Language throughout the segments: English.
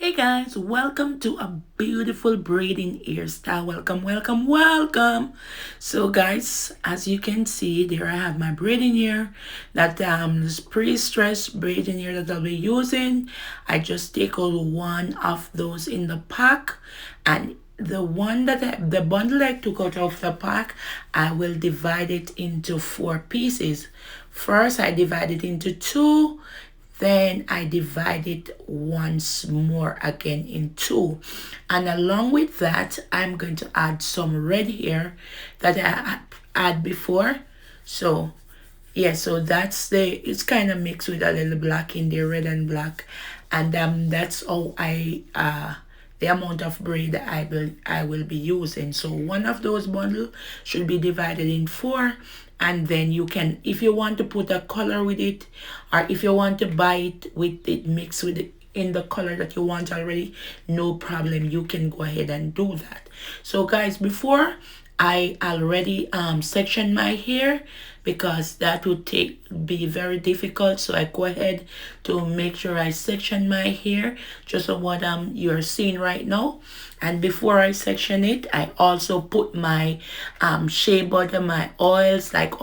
Hey guys, welcome to a beautiful braiding hairstyle. Welcome, welcome, welcome. So guys, as you can see, there I have my braiding hair. That this pre-stressed braiding hair that I'll be using. I just take out one of those in the pack, and the bundle I took out of the pack, I will divide it into four pieces. First, I divide it into two, then I divide it once more again in two. And along with that, I'm going to add some red hair that I had before. So yeah, so it's kind of mixed with a little black in there, red and black. And that's all the amount of braid that I will be using. So one of those bundles should be divided in four, and then you can, if you want to put a color with it, or if you want to buy it with it mixed with it in the color that you want already, no problem, you can go ahead and do that. So guys, before I already section my hair, because that would be very difficult. So I go ahead to make sure I section my hair, just of what you're seeing right now. And before I section it, I also put my shea butter, my oils like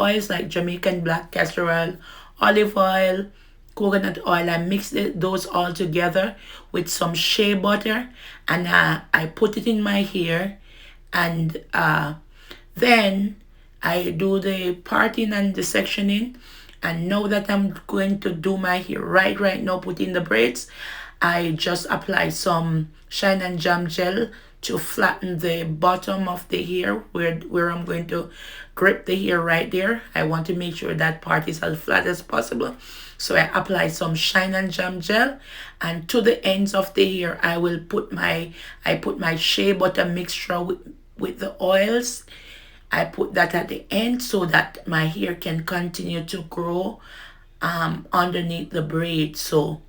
Jamaican black castor oil, olive oil, coconut oil. I mix those all together with some shea butter, and I put it in my hair, and then I do the parting and the sectioning. And now that I'm going to do my hair right now, put in the braids, I just apply some shine and jam gel to flatten the bottom of the hair where I'm going to grip the hair right there. I want to make sure that part is as flat as possible. So I apply some shine and jam gel, and to the ends of the hair I put my shea butter mixture with the oils. I put that at the end so that my hair can continue to grow underneath the braid. So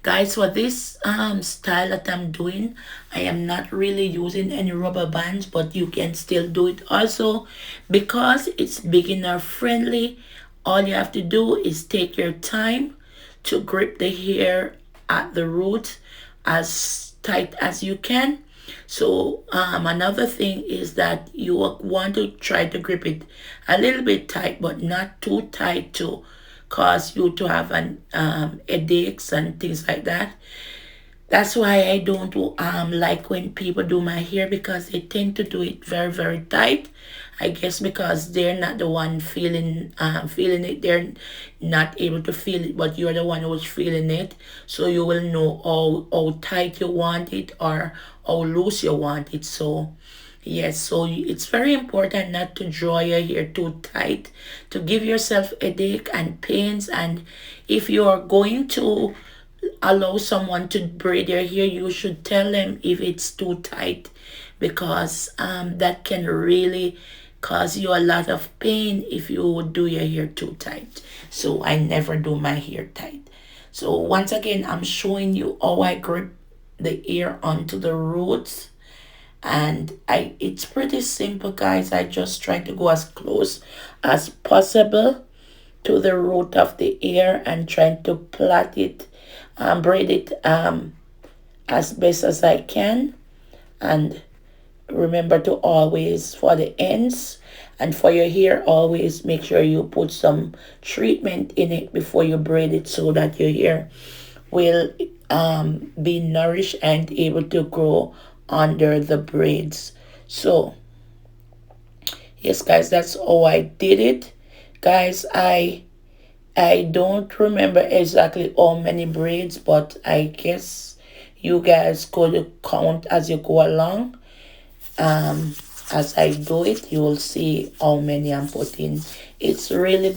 guys, for this style that I'm doing, I am not really using any rubber bands, but you can still do it also because it's beginner friendly. All you have to do is take your time to grip the hair at the root as tight as you can. So another thing is that you want to try to grip it a little bit tight, but not too tight to cause you to have an headaches and things like that. That's why I don't like when people do my hair, because they tend to do it very, very tight. I guess because they're not the one feeling it. They're not able to feel it, but you're the one who's feeling it. So you will know how tight you want it or how loose you want it. So yes, so it's very important not to draw your hair too tight, to give yourself headache and pains. And if you are going to allow someone to braid your hair, you should tell them if it's too tight, because that can really cause you a lot of pain if you do your hair too tight. So I never do my hair tight. So once again, I'm showing you how I grip the hair onto the roots, and it's pretty simple guys. I just try to go as close as possible to the root of the hair and trying to plait it, braid it as best as I can. And remember to always, for the ends and for your hair, always make sure you put some treatment in it before you braid it, so that your hair will be nourished and able to grow under the braids. So yes guys, that's how I did it. Guys, I don't remember exactly how many braids, but I guess you guys could count as you go along. As I do it, you will see how many I'm putting. It's really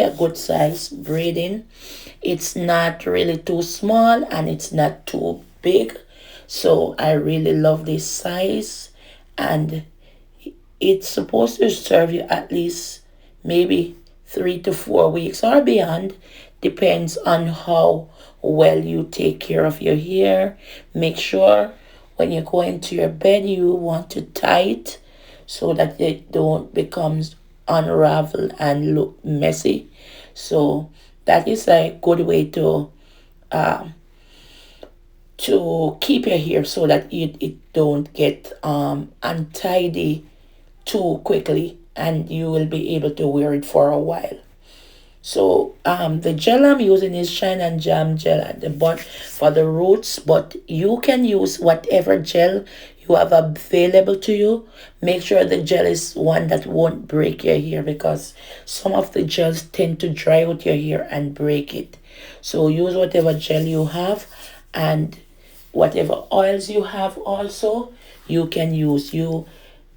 a good size braiding. It's not really too small and it's not too big. So I really love this size, and it's supposed to serve you at least maybe 3 to 4 weeks or beyond. Depends on how well you take care of your hair. Make sure when you go into your bed, you want to tie it so that it don't becomes unravel and look messy. So that is a good way to keep your hair so that it don't get untidy too quickly, and you will be able to wear it for a while. So the gel I'm using is Shine and Jam gel at the bottom for the roots, but you can use whatever gel you have available to you. Make sure the gel is one that won't break your hair, because some of the gels tend to dry out your hair and break it. So use whatever gel you have, and whatever oils you have also you can use. You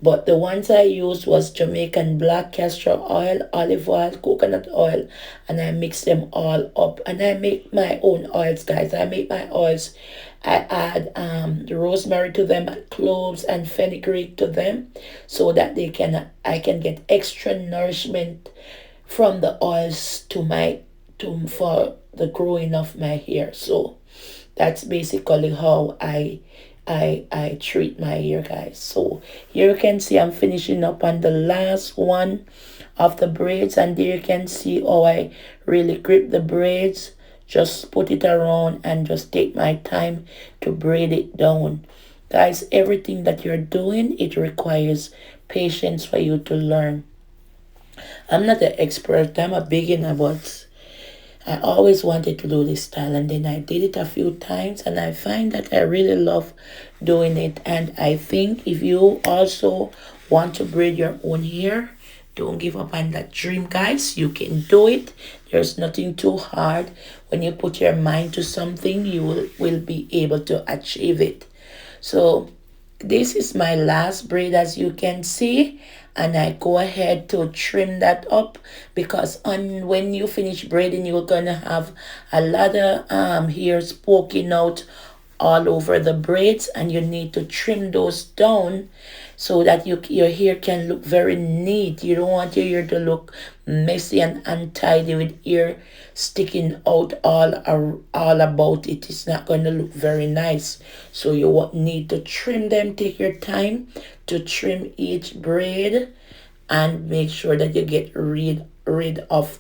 But the ones I used was Jamaican black castor oil, olive oil, coconut oil, and I mix them all up. And I make my own oils, guys. I make my oils. I add the rosemary to them, cloves and fenugreek to them, so that I can get extra nourishment from the oils to my to for the growing of my hair. So that's basically how I treat my hair, guys. So here you can see I'm finishing up on the last one of the braids, and there you can see how I really grip the braids. Just put it around and just take my time to braid it down. Guys, everything that you're doing, it requires patience for you to learn. I'm not an expert, I'm a beginner, but I always wanted to do this style, and then I did it a few times, and I find that I really love doing it. And I think if you also want to braid your own hair, don't give up on that dream, guys. You can do it. There's nothing too hard. When you put your mind to something, you will be able to achieve it. So this is my last braid, as you can see, and I go ahead to trim that up, because on when you finish braiding, you're gonna have a lot of hairs poking out all over the braids, and you need to trim those down so that your hair can look very neat. You don't want your hair to look messy and untidy with hair sticking out all about it. It's not going to look very nice. So you need to trim them. Take your time to trim each braid, and make sure that you get rid of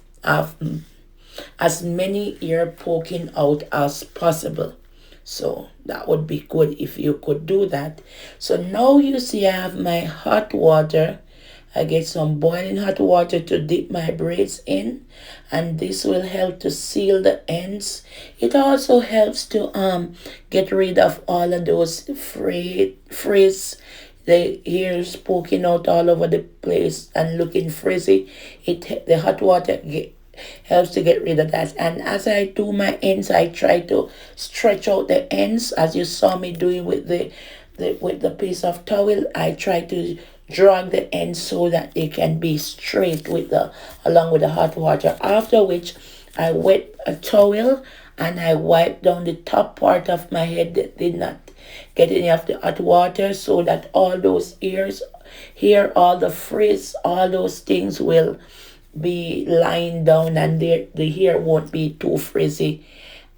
as many hair poking out as possible. So that would be good if you could do that. So now you see I have my hot water. I get some boiling hot water to dip my braids in, and this will help to seal the ends. It also helps to get rid of all of those frizz, the hairs poking out all over the place and looking frizzy. The hot water helps to get rid of that. And as I do my ends, I try to stretch out the ends, as you saw me doing with the piece of towel. I try to drag the ends so that they can be straight along with the hot water. After which I wet a towel and I wipe down the top part of my head that did not get any of the hot water, so that all those ears here, all the frizz, all those things will be lying down, and the hair won't be too frizzy.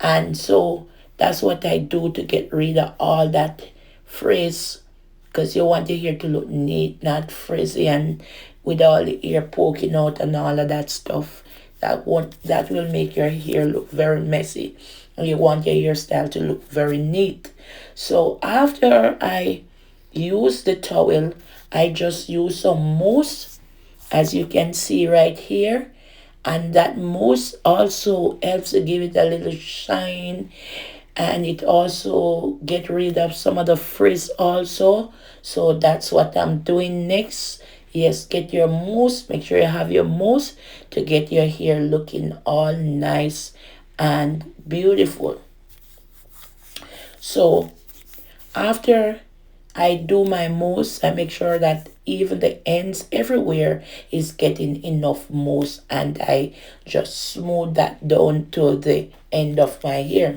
And so that's what I do to get rid of all that frizz, because you want your hair to look neat, not frizzy, and with all the hair poking out and all of that stuff. That will make your hair look very messy, and you want your hairstyle to look very neat. So after I use the towel, I just use some mousse, as you can see right here, and that mousse also helps to give it a little shine, and it also get rid of some of the frizz also. So that's what I'm doing next. Yes, get your mousse. Make sure you have your mousse to get your hair looking all nice and beautiful. So after I do my mousse, I make sure that even the ends everywhere is getting enough mousse, and I just smooth that down to the end of my hair.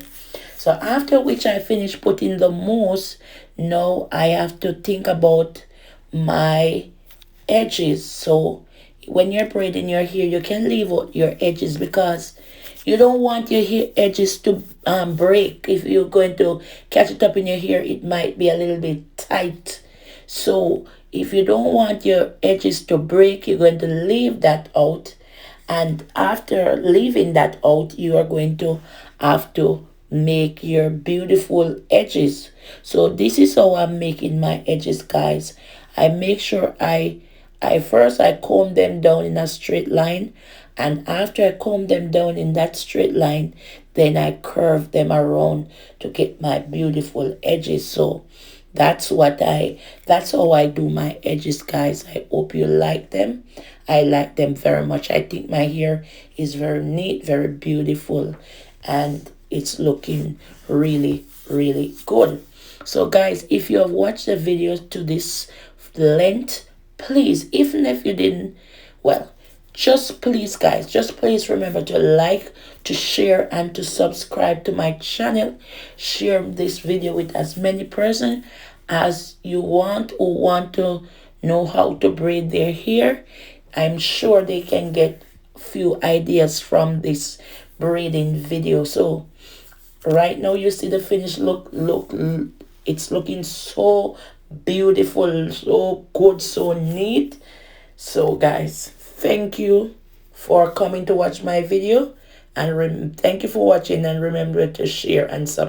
So after which I finish putting the mousse, now I have to think about my edges. So when you're braiding your hair, you can leave out your edges, because you don't want your hair edges to break. If you're going to catch it up in your hair, it might be a little bit tight. So if you don't want your edges to break, you're going to leave that out. And after leaving that out, you are going to have to make your beautiful edges. So this is how I'm making my edges, guys. I make sure I first I comb them down in a straight line, and after I comb them down in that straight line, then I curve them around to get my beautiful edges. So that's how I do my edges, guys. I hope you like them. I like them very much. I think my hair is very neat, very beautiful, and it's looking really, really good. So guys, if you have watched the video to this length, please, even if you didn't, well, just please, guys, just please remember to like, to share, and to subscribe to my channel. Share this video with as many persons as you want who want to know how to braid their hair. I'm sure they can get few ideas from this braiding video. So right now you see the finished look, it's looking so beautiful, so good, so neat. So guys, thank you for coming to watch my video, and thank you for watching, and remember to share and subscribe.